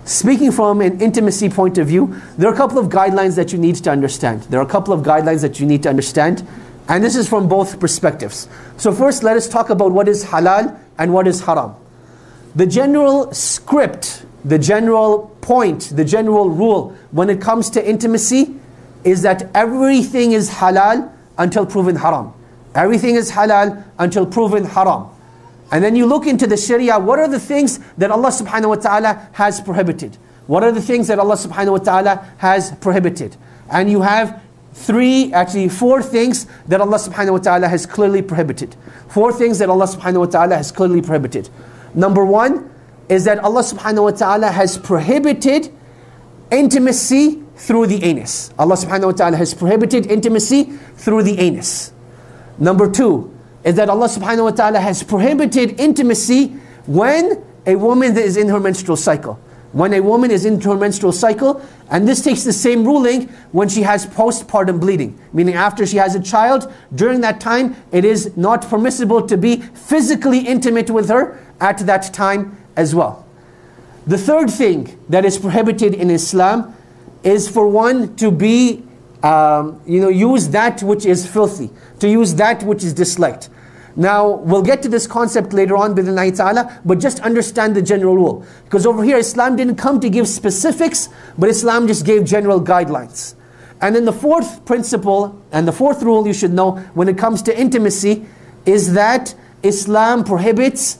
Speaking from an intimacy point of view, there are a couple of guidelines that you need to understand. And this is from both perspectives. So first, let us talk about what is halal and what is haram. The general script, the general point, the general rule when it comes to intimacy is that everything is halal until proven haram. Everything is halal until proven haram. And then you look into the Sharia, what are the things that Allah subhanahu wa ta'ala has prohibited? What are the things that Allah subhanahu wa ta'ala has prohibited? And you have four things that Allah subhanahu wa ta'ala has clearly prohibited. Four things that Allah subhanahu wa ta'ala has clearly prohibited. Number one is that Allah subhanahu wa ta'ala has prohibited intimacy through the anus. Allah subhanahu wa ta'ala has prohibited intimacy through the anus. Number two is that Allah subhanahu wa ta'ala has prohibited intimacy when a woman is in her menstrual cycle. When a woman is in her menstrual cycle, and this takes the same ruling when she has postpartum bleeding, meaning after she has a child, during that time it is not permissible to be physically intimate with her at that time as well. The third thing that is prohibited in Islam is for one to be use that which is filthy, to use that which is disliked. Now, we'll get to this concept later on, bi'idhnillahi ta'ala, but just understand the general rule. Because over here, Islam didn't come to give specifics, but Islam just gave general guidelines. And then the fourth principle, and the fourth rule you should know when it comes to intimacy, is that Islam prohibits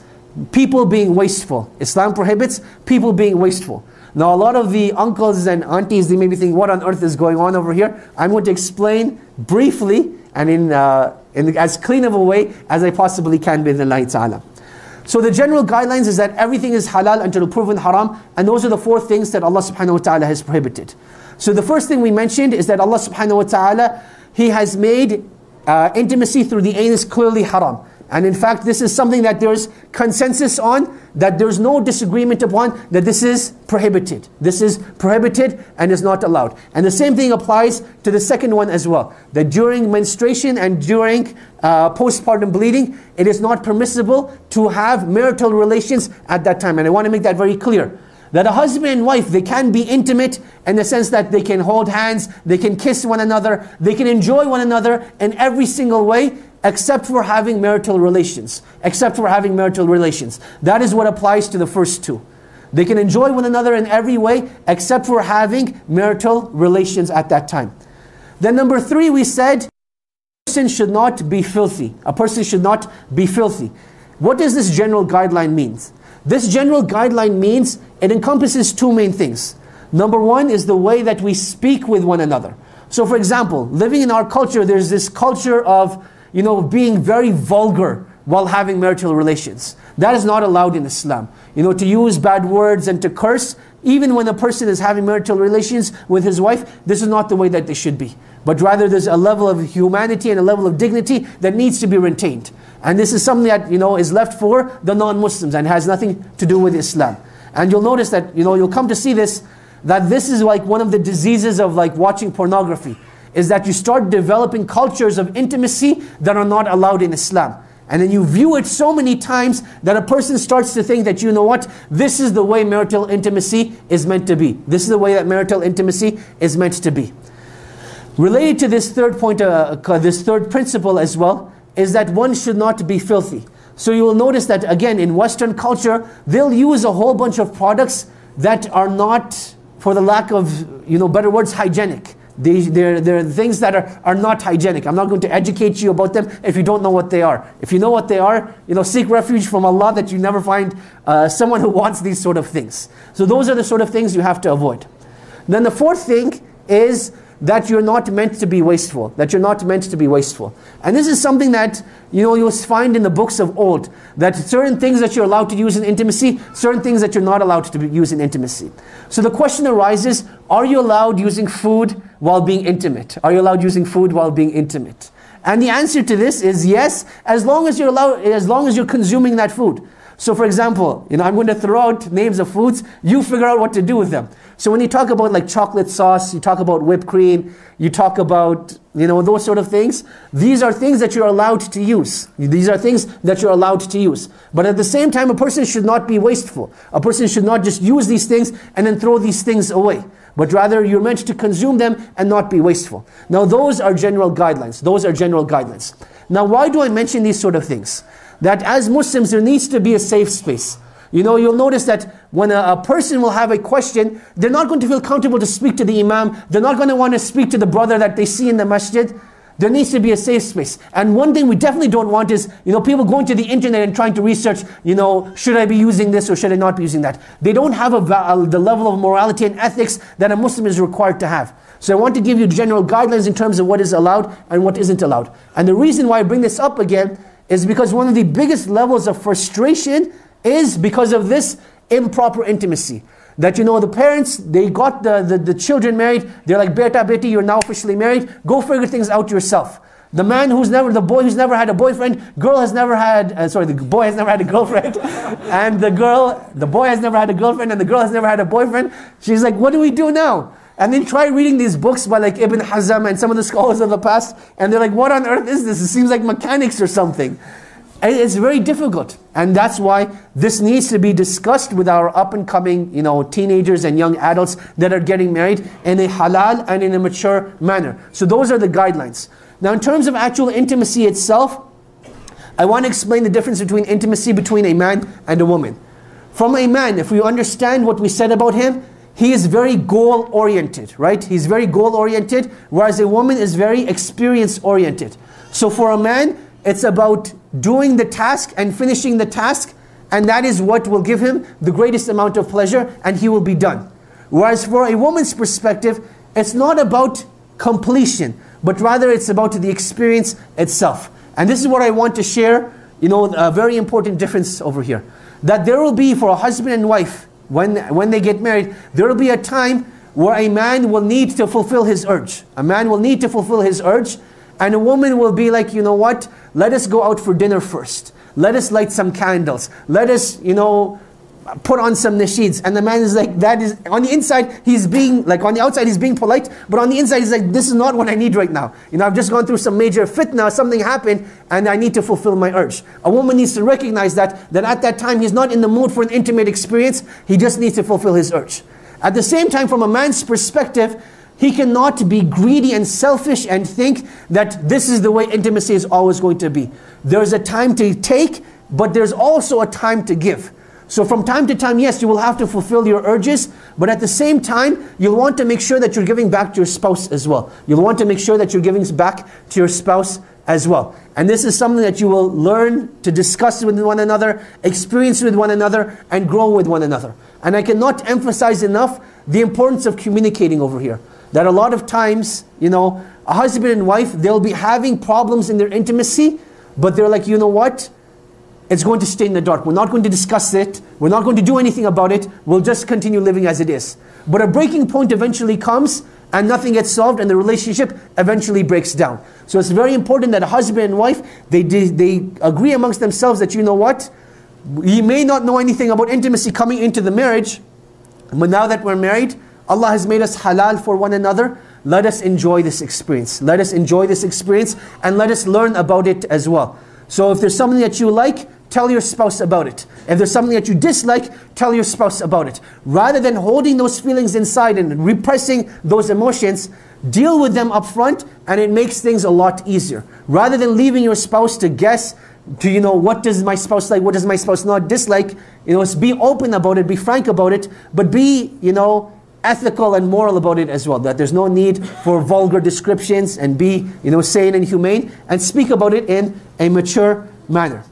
people being wasteful. Islam prohibits people being wasteful. Now, a lot of the uncles and aunties, they may be thinking, what on earth is going on over here? I'm going to explain briefly and in as clean of a way as I possibly can, bi'idhnillahi ta'ala. So the general guidelines is that everything is halal until proven haram, and those are the four things that Allah subhanahu wa ta'ala has prohibited. So the first thing we mentioned is that Allah subhanahu wa ta'ala, He has made intimacy through the anus clearly haram. And in fact, this is something that there's consensus on, that there's no disagreement upon, that this is prohibited. This is prohibited and is not allowed. And the same thing applies to the second one as well, that during menstruation and during postpartum bleeding, it is not permissible to have marital relations at that time. And I want to make that very clear, that a husband and wife, they can be intimate in the sense that they can hold hands, they can kiss one another, they can enjoy one another in every single way, except for having marital relations. Except for having marital relations. That is what applies to the first two. They can enjoy one another in every way, except for having marital relations at that time. Then number three, we said, a person should not be filthy. A person should not be filthy. What does this general guideline mean? This general guideline means it encompasses two main things. Number one is the way that we speak with one another. So for example, living in our culture, there's this culture of being very vulgar while having marital relations. That is not allowed in Islam. To use bad words and to curse, even when a person is having marital relations with his wife, this is not the way that they should be. But rather there's a level of humanity and a level of dignity that needs to be retained. And this is something that, is left for the non-Muslims and has nothing to do with Islam. And you'll notice that, you'll come to see this, that this is like one of the diseases of like watching pornography, is that you start developing cultures of intimacy that are not allowed in Islam. And then you view it so many times that a person starts to think that, this is the way marital intimacy is meant to be. This is the way that marital intimacy is meant to be. Related to this third point, this third principle as well, is that one should not be filthy. So you will notice that again in Western culture, they'll use a whole bunch of products that are not, for the lack of better words, hygienic. They're things that are not hygienic. I'm not going to educate you about them if you don't know what they are. If you know what they are, seek refuge from Allah that you never find someone who wants these sort of things. So those are the sort of things you have to avoid. Then the fourth thing is that you're not meant to be wasteful. That you're not meant to be wasteful. And this is something that you'll find in the books of old, that certain things that you're allowed to use in intimacy, certain things that you're not allowed to use in intimacy. So the question arises, are you allowed using food while being intimate? Are you allowed using food while being intimate? And the answer to this is yes, as long as you're consuming that food. So for example, I'm going to throw out names of foods, you figure out what to do with them. So when you talk about like chocolate sauce, you talk about whipped cream, you talk about, those sort of things, these are things that you're allowed to use. These are things that you're allowed to use. But at the same time, a person should not be wasteful. A person should not just use these things and then throw these things away. But rather, you're meant to consume them and not be wasteful. Now, those are general guidelines. Those are general guidelines. Now, why do I mention these sort of things? That as Muslims, there needs to be a safe space. You'll notice that when a person will have a question, they're not going to feel comfortable to speak to the imam. They're not going to want to speak to the brother that they see in the masjid. There needs to be a safe space. And one thing we definitely don't want is, people going to the internet and trying to research, should I be using this or should I not be using that? They don't have the level of morality and ethics that a Muslim is required to have. So I want to give you general guidelines in terms of what is allowed and what isn't allowed. And the reason why I bring this up again is because one of the biggest levels of frustration is because of this improper intimacy. That the parents, they got the children married, they're like, beta, beti, you're now officially married, go figure things out yourself. The boy who's never had a boyfriend, the boy has never had a girlfriend, and the boy has never had a girlfriend, and the girl has never had a boyfriend. She's like, what do we do now? And then try reading these books by like Ibn Hazm and some of the scholars of the past, and they're like, what on earth is this? It seems like mechanics or something. And it's very difficult. And that's why this needs to be discussed with our up-and-coming, teenagers and young adults that are getting married in a halal and in a mature manner. So those are the guidelines. Now in terms of actual intimacy itself, I want to explain the difference between intimacy between a man and a woman. From a man, if we understand what we said about him, he is very goal-oriented, right? He's very goal-oriented, whereas a woman is very experience-oriented. So for a man, it's about doing the task and finishing the task, and that is what will give him the greatest amount of pleasure, and he will be done. Whereas for a woman's perspective, it's not about completion, but rather it's about the experience itself. And this is what I want to share, a very important difference over here. That there will be, for a husband and wife, when they get married, there will be a time where a man will need to fulfill his urge. A man will need to fulfill his urge, and a woman will be like, what? Let us go out for dinner first. Let us light some candles. Let us, put on some nasheeds. And the man is like, that is, on the inside, he's being, like on the outside, he's being polite, but on the inside, he's like, this is not what I need right now. I've just gone through some major fitnah, something happened, and I need to fulfill my urge. A woman needs to recognize that at that time, he's not in the mood for an intimate experience, he just needs to fulfill his urge. At the same time, from a man's perspective, he cannot be greedy and selfish and think that this is the way intimacy is always going to be. There's a time to take, but there's also a time to give. So from time to time, yes, you will have to fulfill your urges, but at the same time, you'll want to make sure that you're giving back to your spouse as well. You'll want to make sure that you're giving back to your spouse as well. And this is something that you will learn to discuss with one another, experience with one another, and grow with one another. And I cannot emphasize enough the importance of communicating over here. That a lot of times, a husband and wife, they'll be having problems in their intimacy, but they're like, what? It's going to stay in the dark. We're not going to discuss it. We're not going to do anything about it. We'll just continue living as it is. But a breaking point eventually comes, and nothing gets solved, and the relationship eventually breaks down. So it's very important that a husband and wife, they agree amongst themselves that, what? We may not know anything about intimacy coming into the marriage, but now that we're married, Allah has made us halal for one another. Let us enjoy this experience. Let us enjoy this experience and let us learn about it as well. So if there's something that you like, tell your spouse about it. If there's something that you dislike, tell your spouse about it. Rather than holding those feelings inside and repressing those emotions, deal with them up front, and it makes things a lot easier. Rather than leaving your spouse to guess, what does my spouse like, what does my spouse not dislike, be open about it, be frank about it, but be, ethical and moral about it as well. That there's no need for vulgar descriptions, and be, sane and humane, and speak about it in a mature manner.